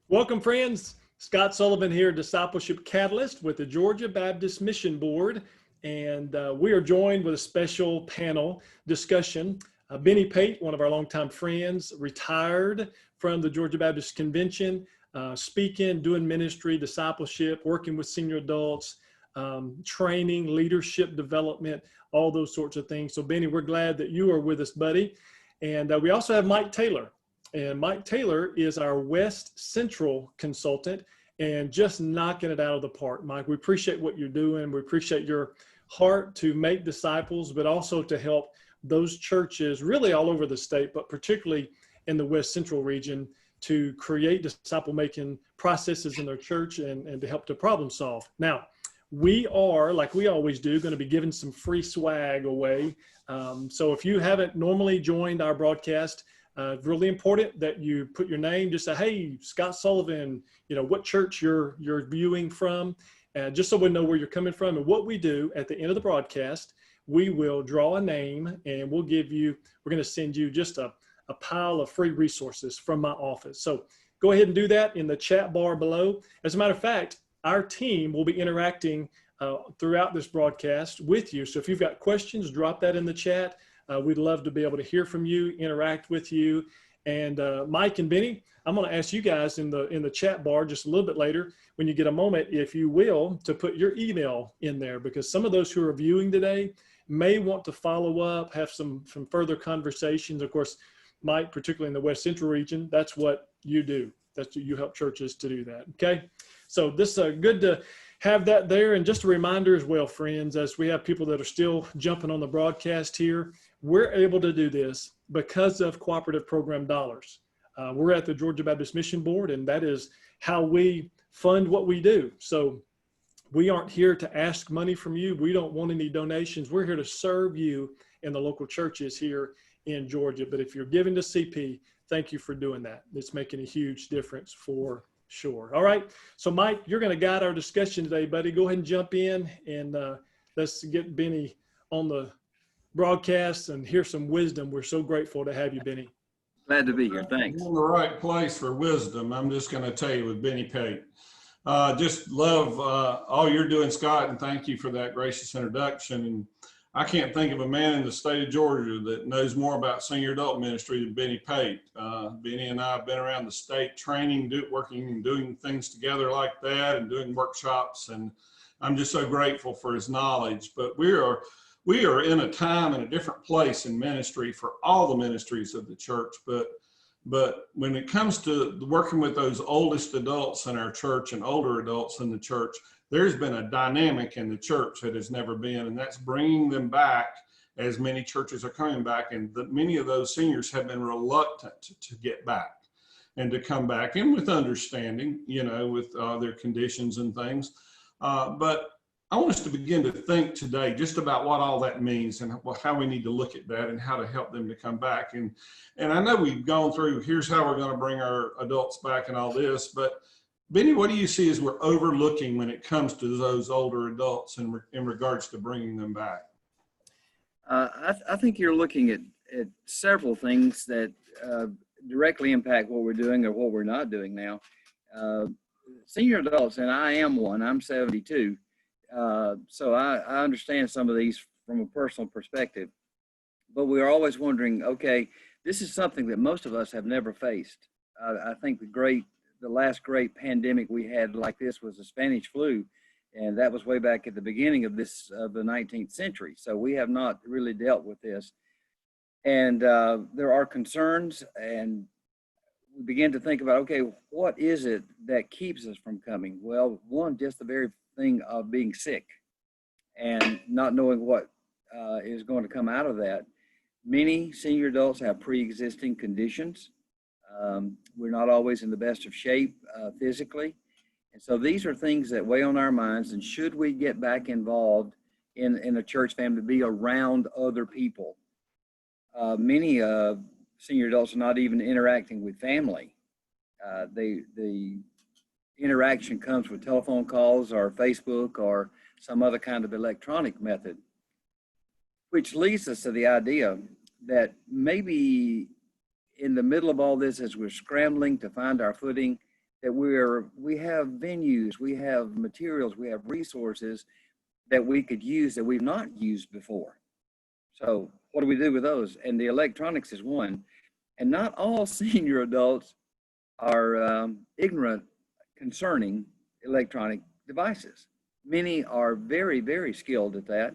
Welcome, friends. Scott Sullivan here, Discipleship Catalyst with the Georgia Baptist Mission Board. And we are joined with a special panel discussion. Benny Pate, one of our longtime friends, retired from the Georgia Baptist Convention, speaking, doing ministry, discipleship, working with senior adults, training, leadership development, all those sorts of things. So Benny, we're glad that you are with us, buddy. And we also have Mike Taylor. And Mike Taylor is our West Central consultant and just knocking it out of the park. Mike, we appreciate what you're doing. We appreciate your heart to make disciples, but also to help those churches really all over the state, but particularly in the West Central region, to create disciple-making processes in their church and to help to problem solve. Now, we are, like we always do, going to be giving some free swag away. So if you haven't normally joined our broadcast, really important that you put your name, just say, hey, Scott Sullivan, what church you're viewing from, just so we know where you're coming from. And what we do at the end of the broadcast, we will draw a name and we're going to send you just a pile of free resources from my office. So go ahead and do that in the chat bar below. As a matter of fact, our team will be interacting throughout this broadcast with you. So if you've got questions, drop that in the chat. We'd love to be able to hear from you, interact with you. And Mike and Benny, I'm going to ask you guys in the chat bar just a little bit later, when you get a moment, if you will, to put your email in there, because some of those who are viewing today may want to follow up, have some further conversations. Of course, Mike, particularly in the West Central region, that's what you do. That's what you help churches to do that. Okay. So this is good to have that there. And just a reminder as well, friends, as we have people that are still jumping on the broadcast here, we're able to do this because of cooperative program dollars. We're at the Georgia Baptist Mission Board, and that is how we fund what we do. So we aren't here to ask money from you. We don't want any donations. We're here to serve you in the local churches here in Georgia. But if you're giving to CP, thank you for doing that. It's making a huge difference for sure. All right. So Mike, you're going to guide our discussion today, buddy. Go ahead and jump in and let's get Benny on the broadcast and hear some wisdom. We're so grateful to have you, Benny. Glad to be here. Thanks. I'm in the right place for wisdom. I'm just going to tell you with Benny Pate. Just love all you're doing, Scott, and thank you for that gracious introduction. And I can't think of a man in the state of Georgia that knows more about senior adult ministry than Benny Pate. Benny and I have been around the state training, working and doing things together like that and doing workshops. And I'm just so grateful for his knowledge. But we are in a time and a different place in ministry for all the ministries of the church. But when it comes to working with those oldest adults in our church and older adults in the church, there's been a dynamic in the church that has never been, and that's bringing them back as many churches are coming back. And many of those seniors have been reluctant to get back and to come back, and with understanding, with their conditions and things. But I want us to begin to think today just about what all that means and how we need to look at that and how to help them to come back. And I know we've gone through, here's how we're going to bring our adults back and all this, but Benny, what do you see as we're overlooking when it comes to those older adults in regards to bringing them back? I think you're looking at several things that directly impact what we're doing or what we're not doing now. Senior adults, and I am one, I'm 72. So I understand some of these from a personal perspective, but we're always wondering, okay, this is something that most of us have never faced. I think the last great pandemic we had like this was the Spanish flu, and that was way back at the beginning of the 19th century. So we have not really dealt with this. And there are concerns, and we begin to think about, okay, what is it that keeps us from coming? Well, one, just the very thing of being sick and not knowing what is going to come out of that. Many senior adults have pre-existing conditions. We're not always in the best of shape physically. And so these are things that weigh on our minds. And should we get back involved in a church family, be around other people? Many senior adults are not even interacting with family. The interaction comes with telephone calls or Facebook or some other kind of electronic method, which leads us to the idea that maybe in the middle of all this, as we're scrambling to find our footing, that we have venues, we have materials, we have resources that we could use that we've not used before. So what do we do with those? And the electronics is one. And not all senior adults are ignorant concerning electronic devices. Many are very, very skilled at that.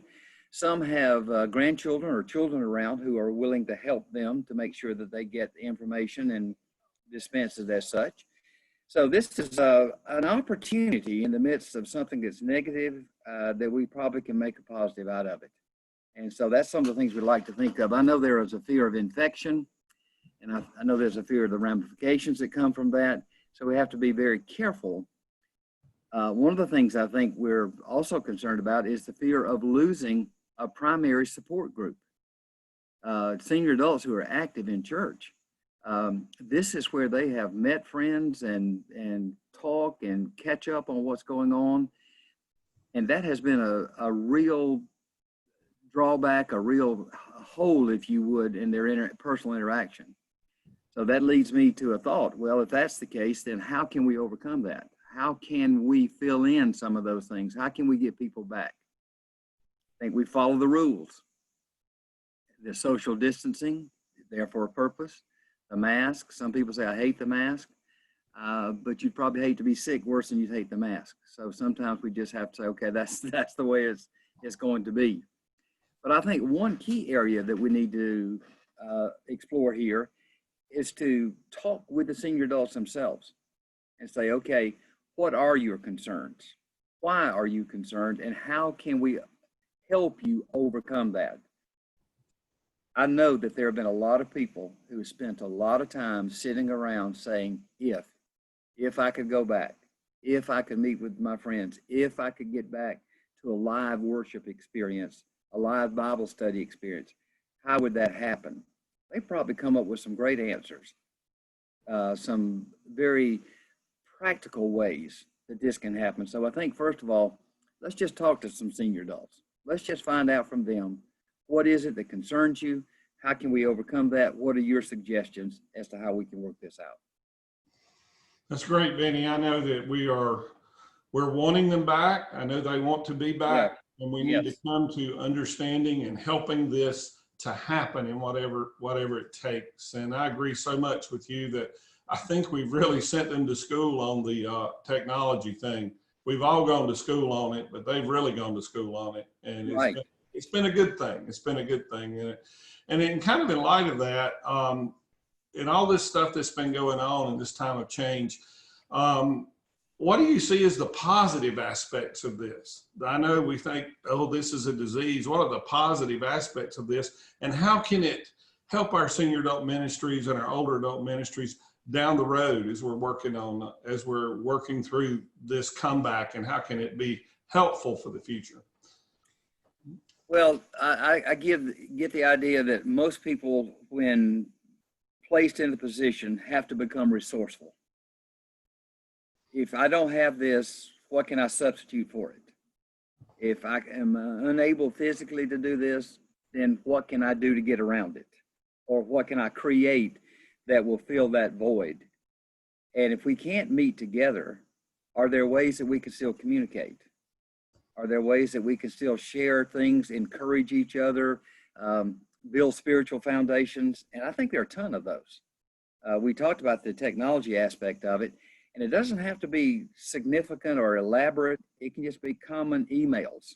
Some have grandchildren or children around who are willing to help them to make sure that they get the information and dispense it as such. So this is an opportunity in the midst of something that's negative that we probably can make a positive out of it. And so that's some of the things we like to think of. I know there is a fear of infection, and I know there's a fear of the ramifications that come from that. So we have to be very careful. One of the things I think we're also concerned about is the fear of losing a primary support group. Senior adults who are active in church. This is where they have met friends and talk and catch up on what's going on. And that has been a real drawback, a real hole, if you would, in their personal interaction. So that leads me to a thought. Well, if that's the case, then how can we overcome that? How can we fill in some of those things? How can we get people back? I think we follow the rules. The social distancing, there for a purpose. The mask, some people say, I hate the mask, but you'd probably hate to be sick worse than you'd hate the mask. So sometimes we just have to say, okay, that's the way it's going to be. But I think one key area that we need to explore here is to talk with the senior adults themselves and say, okay, what are your concerns? Why are you concerned? And how can we help you overcome that? I know that there have been a lot of people who have spent a lot of time sitting around saying, if I could go back, if I could meet with my friends, if I could get back to a live worship experience, a live Bible study experience, how would that happen? They probably come up with some great answers, some very practical ways that this can happen. So I think, first of all, let's just talk to some senior adults. Let's just find out from them, what is it that concerns you? How can we overcome that? What are your suggestions as to how we can work this out? That's great, Benny. I know that we're wanting them back. I know they want to be back, and we need to come to understanding and helping this to happen in whatever it takes. And I agree so much with you that I think we've really sent them to school on the technology thing. We've all gone to school on it, but they've really gone to school on it. And it's been a good thing. It's been a good thing. And in kind of in light of that, and all this stuff that's been going on in this time of change, what do you see as the positive aspects of this? I know we think, oh, this is a disease. What are the positive aspects of this? And how can it help our senior adult ministries and our older adult ministries down the road as we're working through this comeback, and how can it be helpful for the future? Well, I get the idea that most people, when placed in the position, have to become resourceful. If I don't have this, what can I substitute for it? If I am unable physically to do this, then what can I do to get around it? Or what can I create that will fill that void? And if we can't meet together, are there ways that we can still communicate? Are there ways that we can still share things, encourage each other, build spiritual foundations? And I think there are a ton of those. We talked about the technology aspect of it, and it doesn't have to be significant or elaborate. It can just be common emails.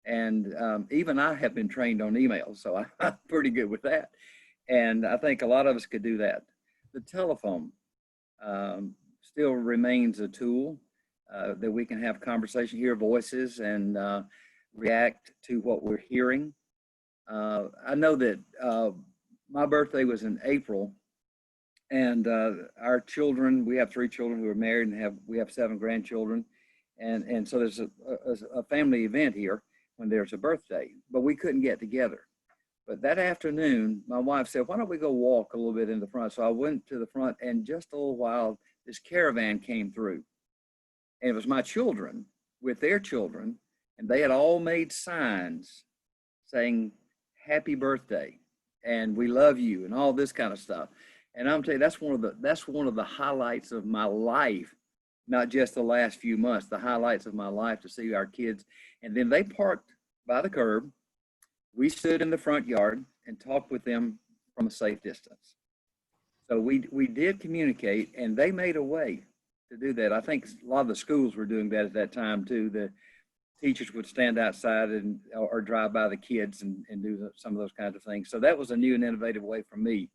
And even I have been trained on emails, so I'm pretty good with that. And I think a lot of us could do that. The telephone still remains a tool that we can have conversation, hear voices, and react to what we're hearing. I know that my birthday was in April, and our children, we have 3 children who are married, and we have 7 grandchildren. And so there's a family event here when there's a birthday, but we couldn't get together. But that afternoon, my wife said, why don't we go walk a little bit in the front? So I went to the front, and just a little while, this caravan came through. And it was my children with their children, and they had all made signs saying, happy birthday, and we love you, and all this kind of stuff. And I'm telling you, that's one of the highlights of my life, not just the last few months, the highlights of my life, to see our kids. And then they parked by the curb. We stood in the front yard and talked with them from a safe distance. So we did communicate, and they made a way to do that. I think a lot of the schools were doing that at that time too. The teachers would stand outside or drive by the kids and do some of those kinds of things. So that was a new and innovative way for me.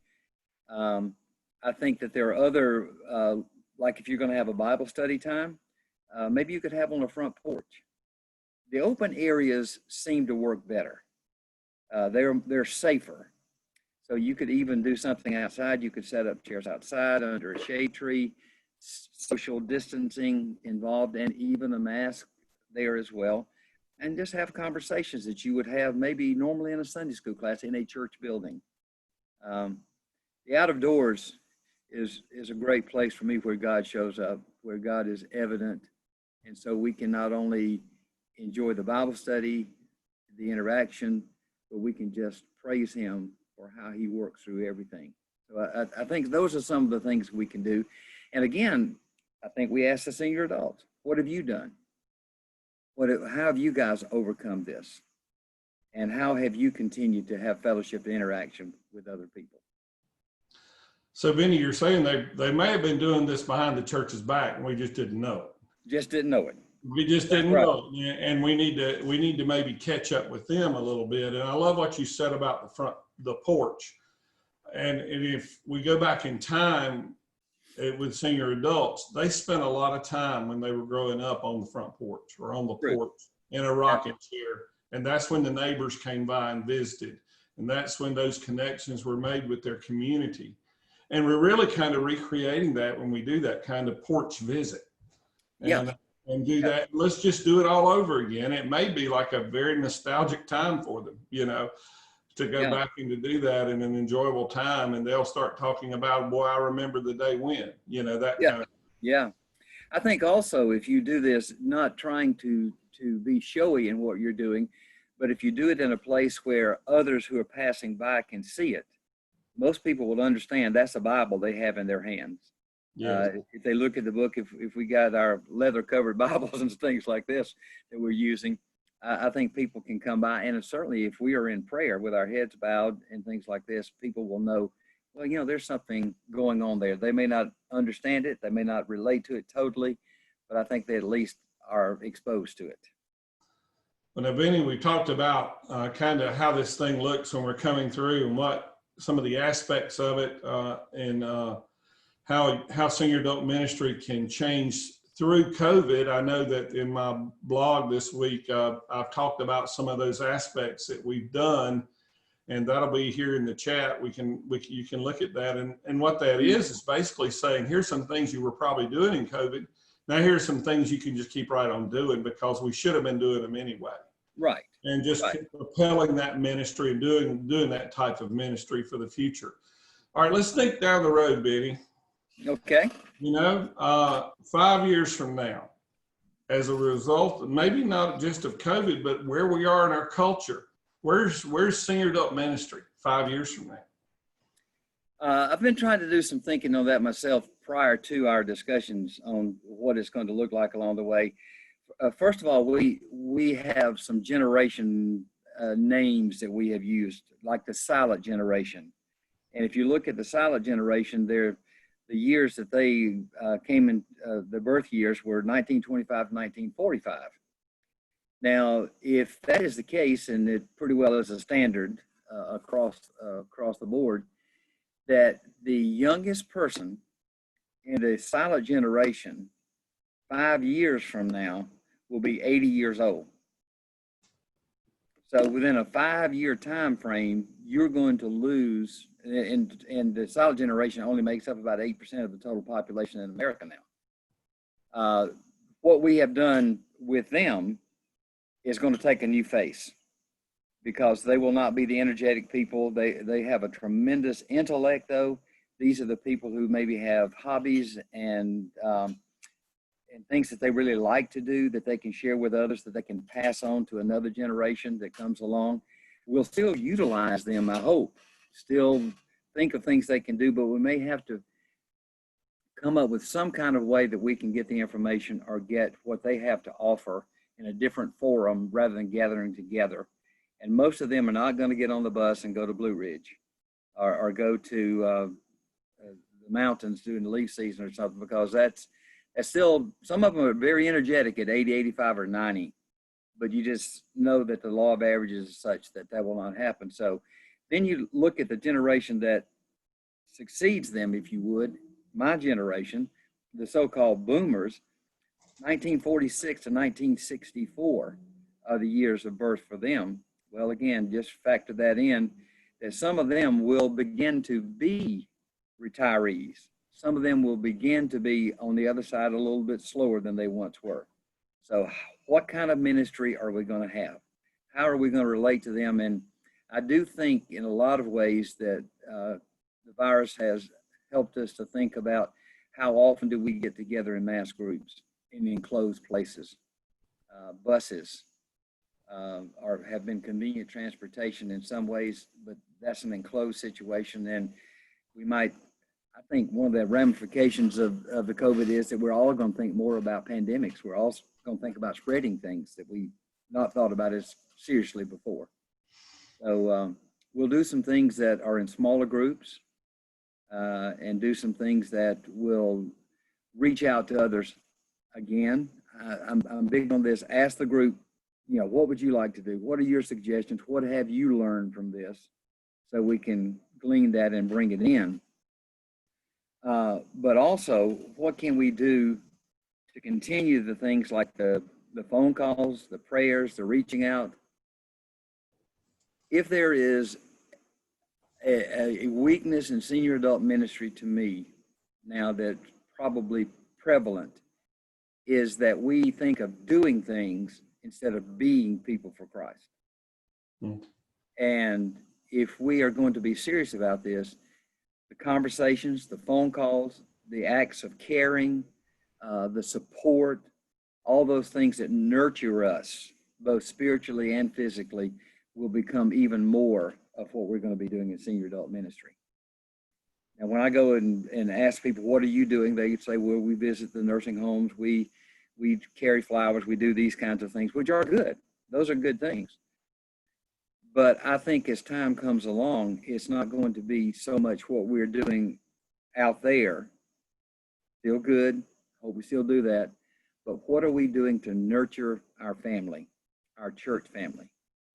I think that there are other, like if you're going to have a Bible study time, maybe you could have on the front porch. The open areas seem to work better. They're safer. So you could even do something outside. You could set up chairs outside under a shade tree, social distancing involved, and even a mask there as well, and just have conversations that you would have maybe normally in a Sunday school class in a church building. The out of doors is a great place for me, where God shows up, where God is evident. And so we can not only enjoy the Bible study, the interaction, but we can just praise him for how he works through everything. So I think those are some of the things we can do. And again, I think we asked the senior adults, what have you done? How have you guys overcome this? And how have you continued to have fellowship and interaction with other people? So Benny, you're saying they may have been doing this behind the church's back, and we just didn't know it. Just didn't know it. We just didn't know it. And we need to maybe catch up with them a little bit. And I love what you said about the porch. And if we go back in time with senior adults, they spent a lot of time when they were growing up on the front porch or on the porch in a rocking chair. And that's when the neighbors came by and visited. And that's when those connections were made with their community. And we're really kind of recreating that when we do that kind of porch visit. And do that. Let's just do it all over again. It may be like a very nostalgic time for them, to go back and to do that in an enjoyable time. And they'll start talking about, boy, I remember the day when, that kind of. Yeah. I think also, if you do this, not trying to be showy in what you're doing, but if you do it in a place where others who are passing by can see it, most people will understand that's a Bible they have in their hands. If they look at the book, if we got our leather covered Bibles and things like this that we're using, I think people can come by. And certainly if we are in prayer with our heads bowed and things like this, people will know, well, there's something going on there. They may not understand it. They may not relate to it totally, but I think they at least are exposed to it. Well, now, Benny, we talked about kind of how this thing looks when we're coming through, and what some of the aspects of it, and how senior adult ministry can change through COVID. I know that in my blog this week, I've talked about some of those aspects that we've done, and that'll be here in the chat. You can look at that, and what that is basically saying, here's some things you were probably doing in COVID. Now here's some things you can just keep right on doing, because we should have been doing them anyway. Right. And just keep propelling that ministry and doing that type of ministry for the future. All right, let's think down the road, Benny. Okay. 5 years from now, as a result, maybe not just of COVID, but where we are in our culture, where's senior adult ministry 5 years from now? I've been trying to do some thinking on that myself prior to our discussions on what it's going to look like along the way. First of all, we have some generation names that we have used, like the silent generation. And if you look at the silent generation, the years that they came in, the birth years were 1925 to 1945. Now, if that is the case, and it pretty well is a standard across the board, that the youngest person in the silent generation 5 years from now will be 80 years old. So within a 5-year time frame, you're going to lose, and the silent generation only makes up about 8% of the total population in America now. What we have done with them is going to take a new face, because they will not be the energetic people. They have a tremendous intellect, though. These are the people who maybe have hobbies and things that they really like to do that they can share with others, that they can pass on to another generation that comes along. We'll still utilize them, I hope, still think of things they can do, but we may have to come up with some kind of way that we can get the information or get what they have to offer in a different forum rather than gathering together. And most of them are not going to get on the bus and go to Blue Ridge or go to the mountains during the leaf season or something, because that's still, some of them are very energetic at 80, 85, or 90. But you just know that the law of averages is such that that will not happen. So then you look at the generation that succeeds them, if you would, my generation, the so-called boomers. 1946 to 1964 are the years of birth for them. Well, again, just factor that in, that some of them will begin to be retirees. Some of them will begin to be on the other side a little bit slower than they once were. So what kind of ministry are we going to have? How are we going to relate to them? And I do think in a lot of ways that the virus has helped us to think about how often do we get together in mass groups in enclosed places. Buses have been convenient transportation in some ways, but that's an enclosed situation. And we might, I think one of the ramifications of the COVID is that we're all going to think more about pandemics. We're also going to think about spreading things that we not thought about as seriously before. So we'll do some things that are in smaller groups and do some things that will reach out to others. Again, I'm big on this. Ask the group, what would you like to do? What are your suggestions? What have you learned from this? So we can glean that and bring it in. But also, what can we do to continue the things like the phone calls, the prayers, the reaching out? If there is a weakness in senior adult ministry to me now that's probably prevalent, is that we think of doing things instead of being people for Christ. And if we are going to be serious about this, the conversations, the phone calls, the acts of caring, the support, all those things that nurture us, both spiritually and physically, will become even more of what we're going to be doing in senior adult ministry. And when I go and ask people, what are you doing? They say, well, we visit the nursing homes, we carry flowers, we do these kinds of things, which are good. Those are good things. But I think as time comes along, it's not going to be so much what we're doing out there. Still good, hope we still do that. But what are we doing to nurture our family, our church family,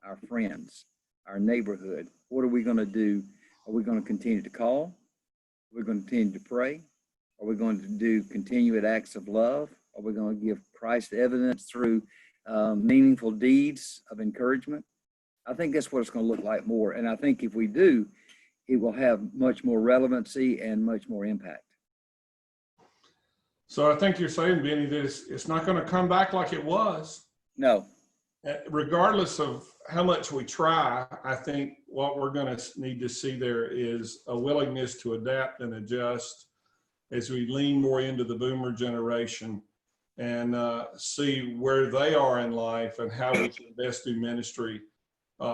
our friends, our neighborhood? What are we going to do? Are we going to continue to call? Are we going to continue to pray? Are we going to do continued acts of love? Are we going to give Christ evidence through meaningful deeds of encouragement? I think that's what it's going to look like more. And I think if we do, it will have much more relevancy and much more impact. So I think you're saying, Benny, that it's not going to come back like it was. No. Regardless of how much we try, I think what we're going to need to see there is a willingness to adapt and adjust as we lean more into the boomer generation and see where they are in life and how we can best do ministry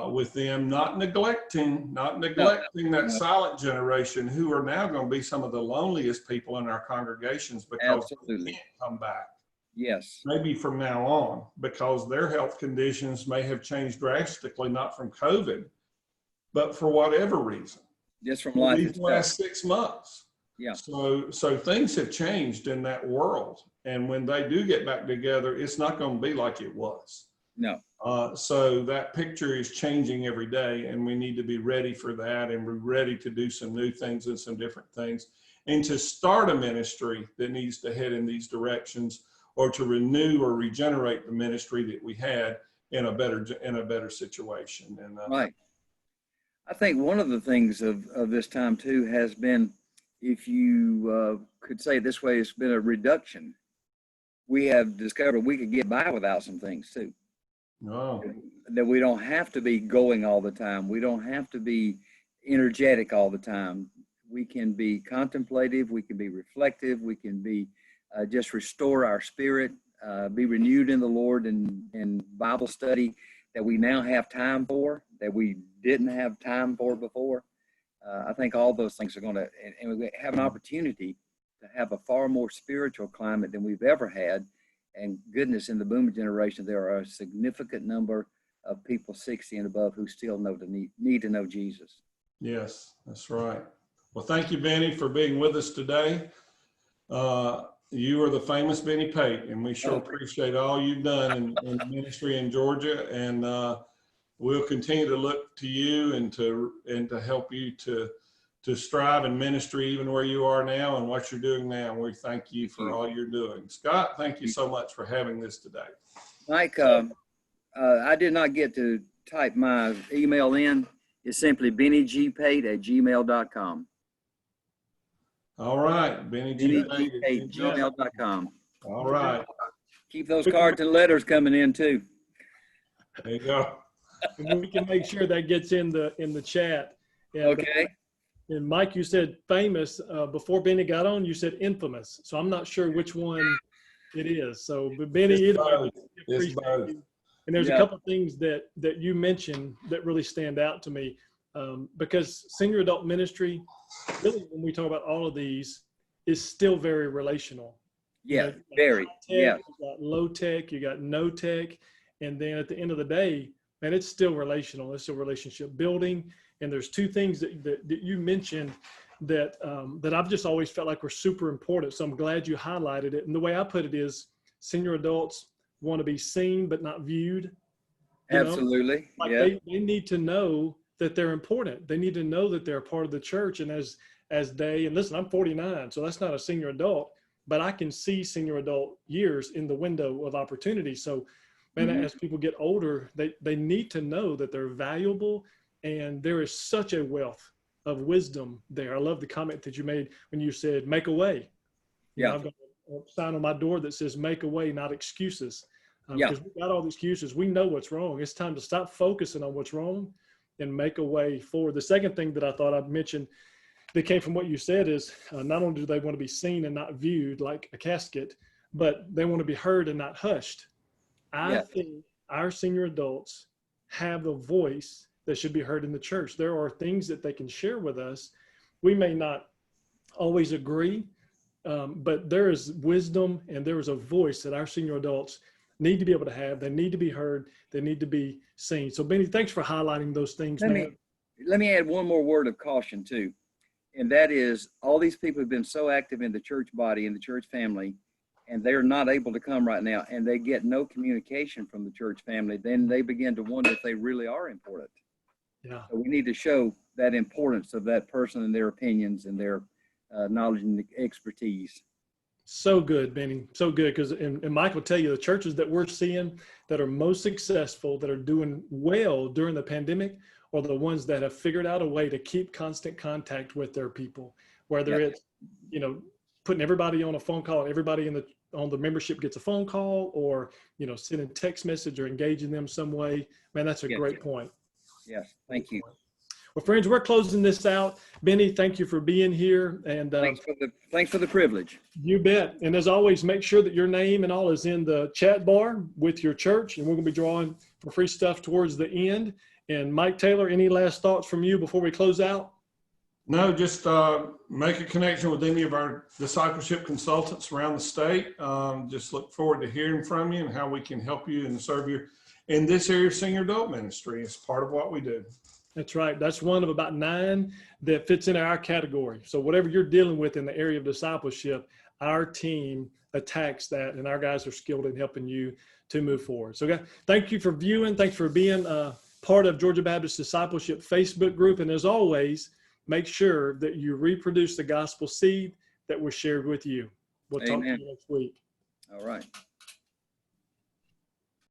with them, not neglecting that silent generation who are now going to be some of the loneliest people in our congregations because Absolutely. they can't come back. Yes. Maybe from now on, because their health conditions may have changed drastically, not from COVID, but for whatever reason. Just from life these itself. last 6 months. Yeah. So things have changed in that world. And when they do get back together, it's not going to be like it was. No. So that picture is changing every day, and we need to be ready for that, and we're ready to do some new things and some different things, and to start a ministry that needs to head in these directions, or to renew or regenerate the ministry that we had in a better situation. And right. I think one of the things of this time too has been, if you could say it this way, it's been a reduction. We have discovered we could get by without some things too. Oh. That we don't have to be going all the time. We don't have to be energetic all the time. We can be contemplative. We can be reflective. We can be just restore our spirit, be renewed in the Lord, and Bible study that we now have time for, that we didn't have time for before. I think all those things are going to, and we have an opportunity to have a far more spiritual climate than we've ever had. And goodness, in the boomer generation, there are a significant number of people 60 and above who still need to know Jesus. Yes, that's right. Well, thank you, Benny, for being with us today. You are the famous Benny Pate, and we sure appreciate all you've done in ministry in Georgia. And we'll continue to look to you and to help you to strive in ministry, even where you are now and what you're doing now. And we thank you for all you're doing. Scott, thank you so much for having this today. Mike, I did not get to type my email in. It's simply bennygpate@gmail.com. All right, bennygpate@gmail.com. All right. Keep those cards and letters coming in too. There you go. And we can make sure that gets in the chat. And, Okay. And Mike, you said famous. Before Benny got on, you said infamous. So I'm not sure which one it is. So, but Benny, It's both. And there's a couple of things that you mentioned that really stand out to me, because senior adult ministry, really, when we talk about all of these, is still very relational. Yeah, very. Yeah. You got low tech, you got no tech, and then at the end of the day, man, it's still relational. It's still relationship building. And there's two things that you mentioned that I've just always felt like were super important. So I'm glad you highlighted it. And the way I put it is, senior adults want to be seen but not viewed. Absolutely. Like yeah. they need to know that they're important. They need to know that they're a part of the church. And and listen, I'm 49, so that's not a senior adult, but I can see senior adult years in the window of opportunity. So, man, as people get older, they need to know that they're valuable, and there is such a wealth of wisdom there. I love the comment that you made when you said, make a way. Yeah. I've got a sign on my door that says, make a way, not excuses. Yeah. Because we've got all the excuses. We know what's wrong. It's time to stop focusing on what's wrong and make a way forward. The second thing that I thought I'd mention that came from what you said is not only do they want to be seen and not viewed like a casket, but they want to be heard and not hushed. I think our senior adults have a voice that should be heard in the church. There are things that they can share with us. We may not always agree, but there is wisdom and there is a voice that our senior adults need to be able to have. They need to be heard. They need to be seen. So Benny, thanks for highlighting those things. Let me add one more word of caution too. And that is, all these people have been so active in the church body, in the church family, and they're not able to come right now, and they get no communication from the church family, then they begin to wonder if they really are important. Yeah. So we need to show that importance of that person and their opinions and their knowledge and expertise. So good, Benny. So good. Because, and Mike will tell you, the churches that we're seeing that are most successful, that are doing well during the pandemic, are the ones that have figured out a way to keep constant contact with their people, whether it's, putting everybody on a phone call and everybody on the membership gets a phone call, or, sending text message or engaging them some way. Man, that's a great point. Yes. Thank you. Well, friends, we're closing this out. Benny, thank you for being here. And thanks for the privilege. You bet. And as always, make sure that your name and all is in the chat bar with your church. And we're going to be drawing for free stuff towards the end. And Mike Taylor, any last thoughts from you before we close out? No, just make a connection with any of our discipleship consultants around the state. Just look forward to hearing from you and how we can help you and serve you in this area of senior adult ministry. It's part of what we do. That's right. That's one of about 9 that fits in our category. So whatever you're dealing with in the area of discipleship, our team attacks that, and our guys are skilled in helping you to move forward. So guys, thank you for viewing. Thanks for being part of Georgia Baptist Discipleship Facebook group. And as always, make sure that you reproduce the gospel seed that was shared with you. We'll talk to you next week. All right.